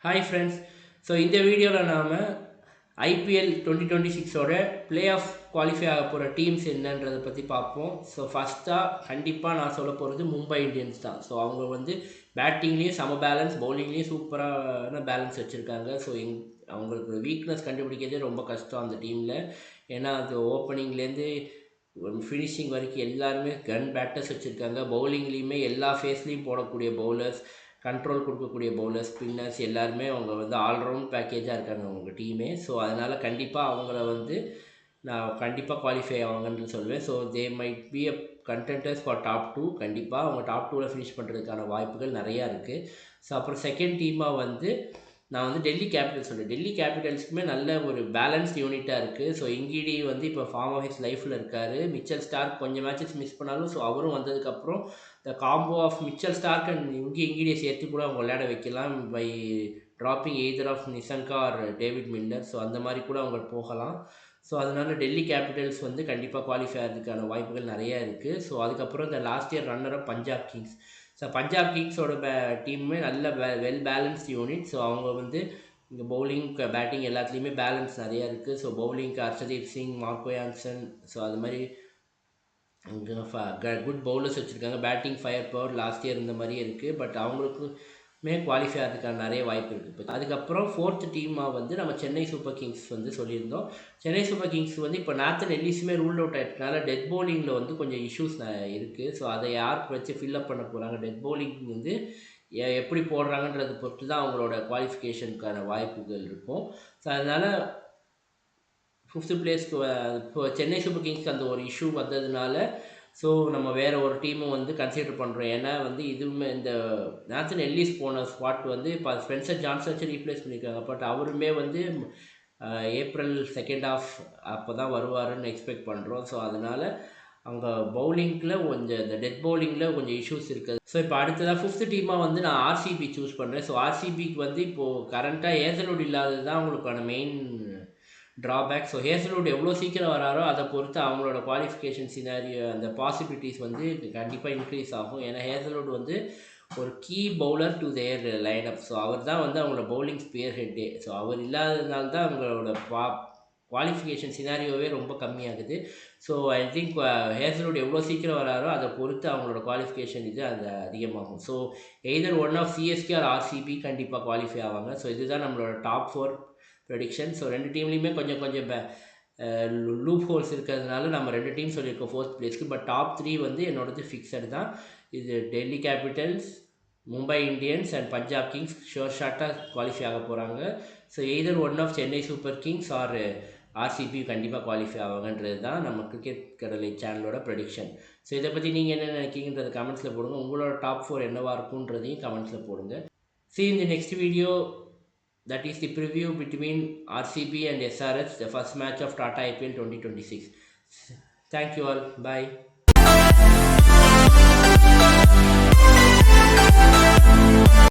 Hi friends. So இந்த வீடியோவில் நாம் ஐபிஎல் 2026ஓட பிளே ஆஃப் குவாலிஃபை ஆக போகிற டீம்ஸ் என்னன்றதை பற்றி பார்ப்போம். ஸோ ஃபஸ்ட்டாக கண்டிப்பாக நான் சொல்ல போகிறது மும்பை இந்தியன்ஸ் தான். ஸோ அவங்க வந்து பேட்டிங்லேயும் செம பேலன்ஸ், பவுலிங்லேயும் சூப்பரான பேலன்ஸ் வச்சுருக்காங்க. ஸோ அவங்களுக்கு வீக்னஸ் கண்டுபிடிக்கிறதே ரொம்ப கஷ்டம் அந்த டீமில். ஏன்னா அது ஓப்பனிங்லேருந்து ஃபினிஷிங் வரைக்கும் எல்லாருமே கன் பேட்டர்ஸ் வச்சுருக்காங்க. பவுலிங்லேயுமே எல்லா ஃபேஸ்லேயும் போடக்கூடிய பவுலர்ஸ், கண்ட்ரோல் கொடுக்கக்கூடிய பவுலர்ஸ், ஸ்பின்னர்ஸ் எல்லாருமே அவங்க வந்து ஆல்ரவுண்ட் பேக்கேஜாக இருக்காங்க அவங்க டீமே. ஸோ அதனால் கண்டிப்பாக அவங்கள வந்து நான் கண்டிப்பாக குவாலிஃபை ஆவாங்கன்னு சொல்லுவேன். So they might be a contenders for top 2. கண்டிப்பாக அவங்க டாப் 2ல் ஃபினிஷ் பண்ணுறதுக்கான வாய்ப்புகள் நிறையா இருக்குது. ஸோ அப்புறம் செகண்ட் டீமாக வந்து நான் வந்து டெல்லி கேபிட்டல்ஸ் சொல்லுவேன். டெல்லி கேபிட்டல்ஸ்க்குமே நல்ல ஒரு பேலன்ஸ்ட் யூனிட்டாக இருக்குது. ஸோ இங்கிடி வந்து இப்போ ஃபார்ம் ஆஃப் ஹிஸ் லைஃப்பில் இருக்கார். மிச்சல் ஸ்டார்க் கொஞ்சம் மேட்சஸ் மிஸ் பண்ணாலும் ஸோ அவரும் வந்ததுக்கப்புறம் the combo of Mitchell Starc and இங்கிடியை சேர்த்து கூட அவங்க விளையாட வைக்கலாம் by dropping either of Nissanka or David Miller. So அந்த மாதிரி கூட அவங்க போகலாம். ஸோ அதனால டெல்லி கேபிட்டல்ஸ் வந்து கண்டிப்பாக குவாலிஃபை ஆகிறதுக்கான வாய்ப்புகள் நிறையா இருக்குது. ஸோ அதுக்கப்புறம் இந்த last year runner Punjab Kings. So Punjab கிங்ஸோட டீமுமே நல்ல வெல் பேலன்ஸ்ட் யூனிட். ஸோ அவங்க வந்து இங்கே பவுலிங் பேட்டிங் எல்லாத்துலேயுமே பேலன்ஸ் நிறையா இருக்குது. ஸோ பவுலிங்க்கு Harshdeep Singh, Marco Jansen, so அது மாதிரி குட் பவுலர்ஸ் வச்சுருக்காங்க. Batting fire power last year இந்த மாதிரியே இருக்குது. பட் அவங்களுக்குமே குவாலிஃபை ஆகிறதுக்கான நிறைய வாய்ப்பு இருக்குது. இப்போ அதுக்கப்புறம் ஃபோர்த் டீமாக வந்து நம்ம சென்னை சூப்பர் கிங்ஸ் வந்து சொல்லியிருந்தோம். சென்னை சூப்பர் கிங்ஸ் வந்து இப்போ நார்த்தன் எல்லிஸுமே ரூல்ட் அவுட் ஆகிட்டனால டெத் பவுலிங்கில் வந்து கொஞ்சம் இஷ்யூஸ் இருக்குது. ஸோ அதை யாருக்கு வச்சு ஃபில்லப் பண்ண போகிறாங்க, டெத் பவுலிங் வந்து எப்படி போடுறாங்கன்றது பொறுத்து தான் அவங்களோட குவாலிஃபிகேஷனுக்கான வாய்ப்புகள் இருக்கும். ஸோ அதனால் 5th பிளேஸ்க்கு இப்போ சென்னை சூப்பர் கிங்ஸ்க்கு அந்த ஒரு இஷ்யூ வந்ததுனால ஸோ நம்ம வேறு ஒரு டீமும் வந்து கன்சிடர் பண்ணுறோம். ஏன்னா வந்து இதுவுமே இந்த நார்த்தன் எல்லிஸ் போன ஸ்பாட் வந்து இப்போ ஸ்பென்சர் ஜான்சன் வச்சு ரீப்ளேஸ் பண்ணியிருக்காங்க. பட் அவருமே வந்து ஏப்ரல் செகண்ட் ஹாஃப் அப்போ தான் வருவாருன்னு எக்ஸ்பெக்ட் பண்ணுறோம். ஸோ அதனால் அங்கே பவுலிங்கில் கொஞ்சம் இந்த டெத் பவுலிங்கில் கொஞ்சம் இஷ்யூஸ் இருக்குது. ஸோ இப்போ அடுத்ததாக 5th டீமாக வந்து நான் ஆர்சிபி சூஸ் பண்ணுறேன். ஸோ ஆர்சிபிக்கு வந்து இப்போது கரண்ட்டாக ஹேசல்வுட் இல்லாதது தான் அவங்களுக்கான மெயின் ட்ராபேக். ஸோ ஹேசல்வுட் எவ்வளோ சீக்கிரம் வராரோ அதை பொறுத்து அவங்களோட குவாலிஃபிகேஷன் சினாரியோ அந்த பாசிபிலிட்டிஸ் வந்து கண்டிப்பாக இன்க்ரீஸ் ஆகும். ஏன்னா ஹேசல்வுட் வந்து ஒரு key bowler to their lineup. So அவர் தான் வந்து அவங்களோட பவுலிங் ஸ்பியர் ஹெட்டே. ஸோ அவர் இல்லாததுனால தான் அவங்களோட குவாலிஃபிகேஷன் சினாரியோவே ரொம்ப கம்மியாகுது. ஸோ ஐ திங்க் ஹேசல்வுட் எவ்வளோ சீக்கிரம் வராரோ அதை பொறுத்து அவங்களோட குவாலிஃபிகேஷன் இது அது அதிகமாகும். So either one of CSK or RCB கண்டிப்பாக குவாலிஃபை ஆவாங்க. ஸோ இதுதான் நம்மளோட டாப் 4 ப்ரெடிக்ஷன். ஸோ ரெண்டு டீம்லேயுமே கொஞ்சம் லூப் ஹோல்ஸ் இருக்கிறதுனால நம்ம ரெண்டு டீம் சொல்லியிருக்கோம் 4th பிளேஸ்க்கு. பட் டாப் 3 வந்து என்னோடது ஃபிக்ஸடு தான். இது Delhi Capitals, Mumbai Indians and Punjab Kings ஷார்ட்டாக குவாலிஃபை ஆக போகிறாங்க. So either one of Chennai Super Kings or RCB கண்டிப்பாக குவாலிஃபை ஆவாங்கன்றது தான் நம்ம கிரிக்கெட் கடலை சேனலோட ப்ரெடிக்ஷன். ஸோ இதை பற்றி நீங்கள் என்ன நினைக்கிங்கன்றதை கமெண்ட்ஸில் போடுங்க. உங்களோட டாப் 4 என்னவாக இருக்குன்றதையும் கமெண்ட்ஸில் போடுங்க. See you in the next video. That is the preview between RCB and SRH, the first match of Tata IPL 2026. Thank you all. Bye.